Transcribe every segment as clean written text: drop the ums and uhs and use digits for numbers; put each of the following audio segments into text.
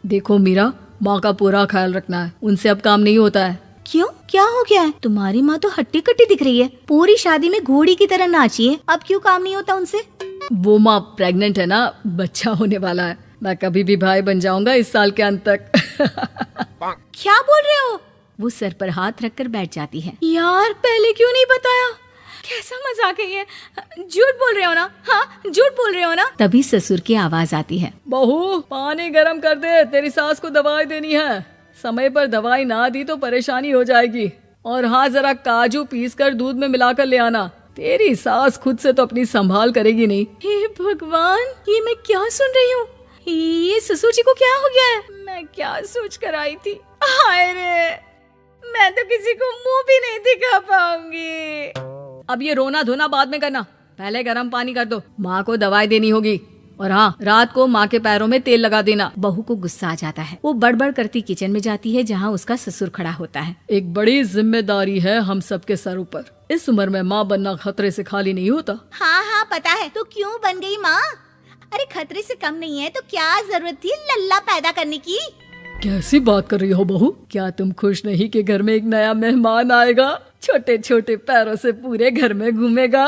देखो मीरा, माँ का पूरा ख्याल रखना है, उनसे अब काम नहीं होता है। क्यों, क्या हो गया है? तुम्हारी माँ तो हट्टी कट्टी दिख रही है, पूरी शादी में घोड़ी की तरह नाची है, अब क्यों काम नहीं होता उनसे? वो माँ प्रेग्नेंट है ना, बच्चा होने वाला है। मैं कभी भी भाई बन जाऊंगा इस साल के अंत तक। क्या बोल रहे हो? वो सर पर हाथ रखकर बैठ जाती है। यार पहले क्यों नहीं बताया? कैसा मजाक है ये? झूठ बोल रहे हो ना? हाँ, झूठ बोल रहे हो ना? तभी ससुर की आवाज आती है। बहू, पानी गरम कर दे, तेरी सास को दवाई देनी है। समय पर दवाई ना दी तो परेशानी हो जाएगी। और हाँ, जरा काजू पीस कर दूध में मिलाकर ले आना। तेरी सास खुद से तो अपनी संभाल करेगी नहीं। हे भगवान, ये मैं क्या सुन रही हूँ? ये ससुर जी को क्या हो गया है? मैं क्या सोच कर आई थी? हाय रे, मैं तो किसी को मुंह भी नहीं दिखा पाऊंगी। अब ये रोना धोना बाद में करना, पहले गर्म पानी कर दो, माँ को दवाई देनी होगी। और हाँ, रात को माँ के पैरों में तेल लगा देना। बहू को गुस्सा आ जाता है, वो बड़बड़ करती किचन में जाती है जहाँ उसका ससुर खड़ा होता है। एक बड़ी जिम्मेदारी है हम सबके सरों पर। इस उम्र में माँ बनना खतरे से खाली नहीं होता। हाँ हाँ पता है, तो क्यों बन गई माँ? अरे खतरे से कम नहीं है तो क्या जरूरत थी लल्ला पैदा करने की? कैसी बात कर रही हो बहू? क्या तुम खुश नहीं कि घर में एक नया मेहमान आएगा, छोटे छोटे पैरों से पूरे घर में घूमेगा?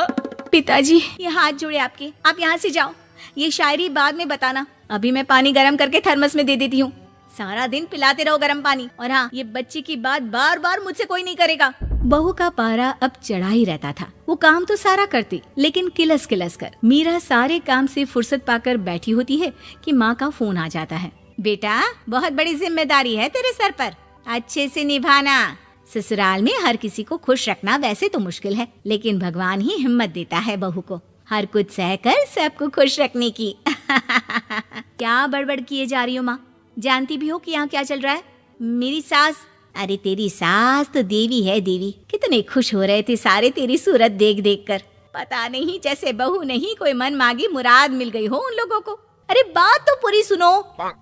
पिताजी, ये हाथ जोड़े आपके, आप यहाँ से जाओ। ये शायरी बाद में बताना, अभी मैं पानी गरम करके थर्मस में दे देती हूँ। सारा दिन पिलाते रहो गरम पानी। और हाँ, ये बच्चे की बात बार बार मुझसे कोई नहीं करेगा। बहू का पारा अब चढ़ा ही रहता था। वो काम तो सारा करती, लेकिन किलस किलस कर। मीरा सारे काम से फुर्सत पाकर बैठी होती है कि माँ का फोन आ जाता है। बेटा, बहुत बड़ी जिम्मेदारी है तेरे सर पर, अच्छे से निभाना। ससुराल में हर किसी को खुश रखना वैसे तो मुश्किल है, लेकिन भगवान ही हिम्मत देता है बहू को हर कुछ सहकर सबको खुश रखने की। क्या बड़बड़ किए जा रही हो माँ? जानती भी हो कि यहाँ क्या चल रहा है? मेरी सास, अरे तेरी सास तो देवी है देवी। कितने खुश हो रहे थे सारे तेरी सूरत देख देख कर। पता नहीं जैसे बहू नहीं कोई मन मांगी मुराद मिल गई हो उन लोगों को। अरे बात तो पूरी सुनो।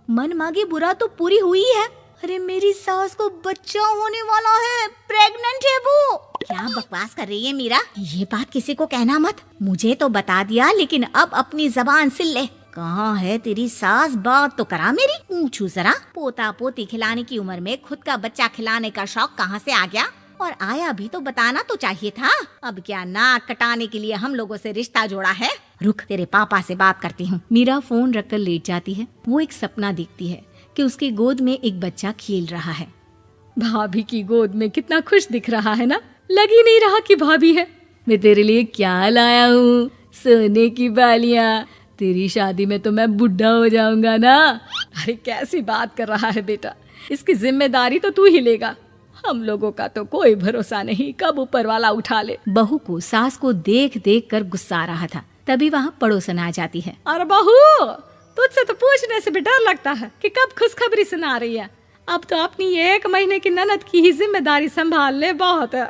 मन मांगी बुरा तो पूरी हुई है। अरे मेरी सास को बच्चा होने वाला है, प्रेग्नेंट है वो। क्या बकवास कर रही है मीरा? ये बात किसी को कहना मत। मुझे तो बता दिया, लेकिन अब अपनी जबान सिल ले। कहाँ है तेरी सास? बात तो करा मेरी। पूछू जरा, पोता पोती खिलाने की उम्र में खुद का बच्चा खिलाने का शौक कहाँ से आ गया? और आया भी तो बताना तो चाहिए था। अब क्या नाक कटाने के लिए हम लोगों से रिश्ता जोड़ा है? रुक, तेरे पापा से बात करती हूँ। मीरा फोन रखकर लेट जाती है। वो एक सपना देखती है कि उसकी गोद में एक बच्चा खेल रहा है। भाभी की गोद में कितना खुश दिख रहा है ना, लग ही नहीं रहा कि भाभी है। मैं तेरे लिए क्या लाया हूँ, सोने की बालियाँ। तेरी शादी में तो मैं बुढ़ा हो जाऊंगा ना। अरे कैसी बात कर रहा है बेटा, इसकी जिम्मेदारी तो तू ही लेगा। हम लोगों का तो कोई भरोसा नहीं, कब ऊपर वाला उठा ले। बहू को सास को देख देख कर गुस्सा आ रहा था। तभी वहाँ पड़ोसन आ जाती है। अरे बहू, तुझसे तो पूछने से भी डर लगता है कि कब खुशखबरी सुना रही है। अब तो अपनी 1 महीने की ननद की ही जिम्मेदारी संभाल ले, बहुत है।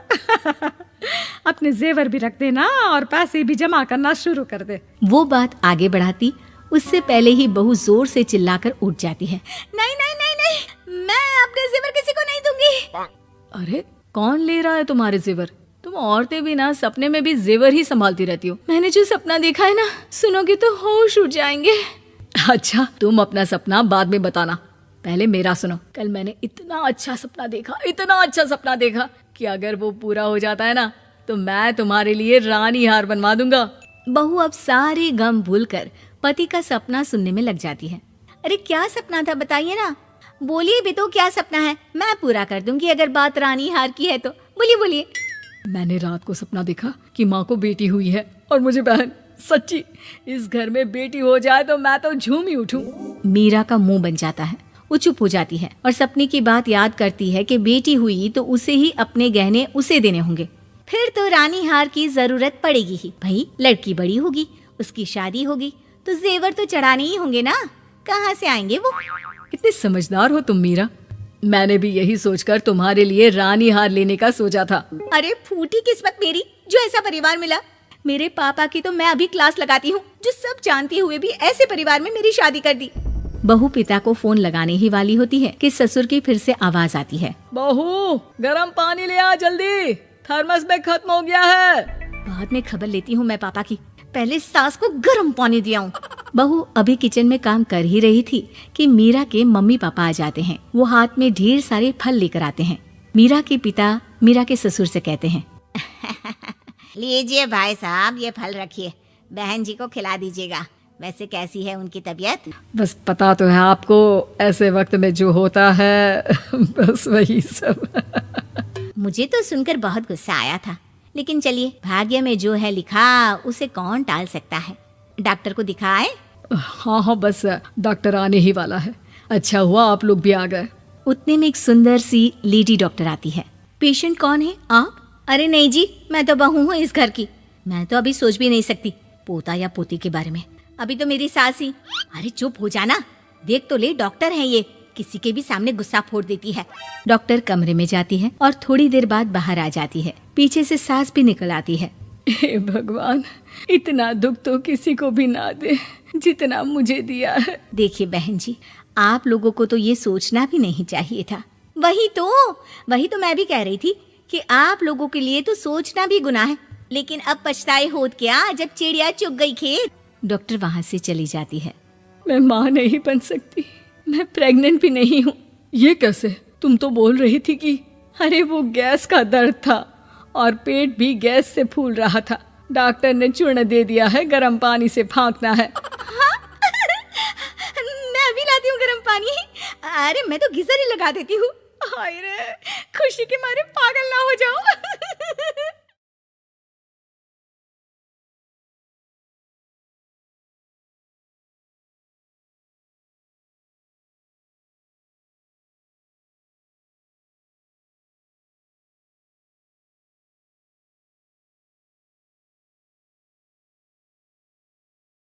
अपने जेवर भी रख देना और पैसे भी जमा करना शुरू कर दे। वो बात आगे बढ़ाती उससे पहले ही बहू जोर से चिल्लाकर उठ जाती है। नहीं नहीं नहीं नहीं, मैं अपने जेवर किसी को नहीं दूंगी। अरे कौन ले रहा है तुम्हारे जेवर? तुम औरतें भी ना सपने में भी जेवर ही संभालती रहती हो। मैंने जो सपना देखा है ना, सुनोगे तो होश उड़ जाएंगे। अच्छा, तुम अपना सपना बाद में बताना, पहले मेरा सुनो। कल मैंने इतना अच्छा सपना देखा कि अगर वो पूरा हो जाता है ना तो मैं तुम्हारे लिए रानी हार बनवा दूंगा। बहू अब सारे गम भूलकर पति का सपना सुनने में लग जाती है। अरे क्या सपना था, बताइए ना। बोलिए भी तो, क्या सपना है? मैं पूरा कर दूंगी अगर बात रानी हार की है तो। बोलिए बोलिए। मैंने रात को सपना देखा कि माँ को बेटी हुई है और मुझे बहन। सच्ची, इस घर में बेटी हो जाए तो मैं तो झूम ही उठूं। मीरा का मुंह बन जाता है। वो चुप हो जाती है और सपने की बात याद करती है कि बेटी हुई तो उसे ही अपने गहने उसे देने होंगे। फिर तो रानी हार की जरूरत पड़ेगी ही। भाई लड़की बड़ी होगी, उसकी शादी होगी तो जेवर तो चढ़ाने ही होंगे ना, कहाँ से आएंगे वो? कितने समझदार हो तुम मीरा। मैंने भी यही सोचकर तुम्हारे लिए रानी हार लेने का सोचा था। अरे फूटी किस्मत मेरी जो ऐसा परिवार मिला। मेरे पापा की तो मैं अभी क्लास लगाती हूँ, जो सब जानते हुए भी ऐसे परिवार में मेरी शादी कर दी। बहू पिता को फोन लगाने ही वाली होती है कि ससुर की फिर से आवाज आती है। बहू, गरम पानी ले आ जल्दी, थर्मस में खत्म हो गया है। बाद में खबर लेती हूँ मैं पापा की, पहले सास को गरम पानी दिया हूँ। बहू अभी किचन में काम कर ही रही थी कि मीरा के मम्मी पापा आ जाते हैं। वो हाथ में ढेर सारे फल लेकर आते हैं। मीरा के पिता मीरा के ससुर से कहते हैं, लीजिए भाई साहब, ये फल रखिए, बहन जी को खिला दीजिएगा। वैसे कैसी है उनकी तबीयत? बस पता तो है आपको, ऐसे वक्त में जो होता है बस वही सब। मुझे तो सुनकर बहुत गुस्सा आया था, लेकिन चलिए, भाग्य में जो है लिखा उसे कौन टाल सकता है। डॉक्टर को दिखाए? हाँ, बस डॉक्टर आने ही वाला है। अच्छा हुआ आप लोग भी आ गए। उतने में एक सुंदर सी लेडी डॉक्टर आती है। पेशेंट कौन है आप? अरे नहीं जी, मैं तो बहू हूँ इस घर की। मैं तो अभी सोच भी नहीं सकती पोता या पोती के बारे में। अभी तो मेरी सास ही। अरे चुप हो जाना, देख तो ले, डॉक्टर है ये, किसी के भी सामने गुस्सा फोड़ देती है। डॉक्टर कमरे में जाती है और थोड़ी देर बाद बाहर आ जाती है। पीछे से सास भी निकल आती है। हे भगवान, इतना दुख तो किसी को भी ना दे जितना मुझे दिया है। देखिए बहन जी, आप लोगों को तो ये सोचना भी नहीं चाहिए था। वही तो मैं भी कह रही थी कि आप लोगों के लिए तो सोचना भी गुनाह है, लेकिन अब पछताए होत क्या जब चिड़िया चुग गई खेत। डॉक्टर वहाँ से चली जाती है। मैं माँ नहीं बन सकती, मैं प्रेग्नेंट भी नहीं हूँ। ये कैसे? तुम तो बोल रही थी कि अरे वो गैस का दर्द था और पेट भी गैस से फूल रहा था। डॉक्टर ने चूर्ण दे दिया है, गर्म पानी से फाँकना है। मैं अभी लाती हूँ गर्म पानी। अरे मैं तो गीजर ही लगा देती हूँ। हाय रे, खुशी के मारे पागल ना हो जाओ।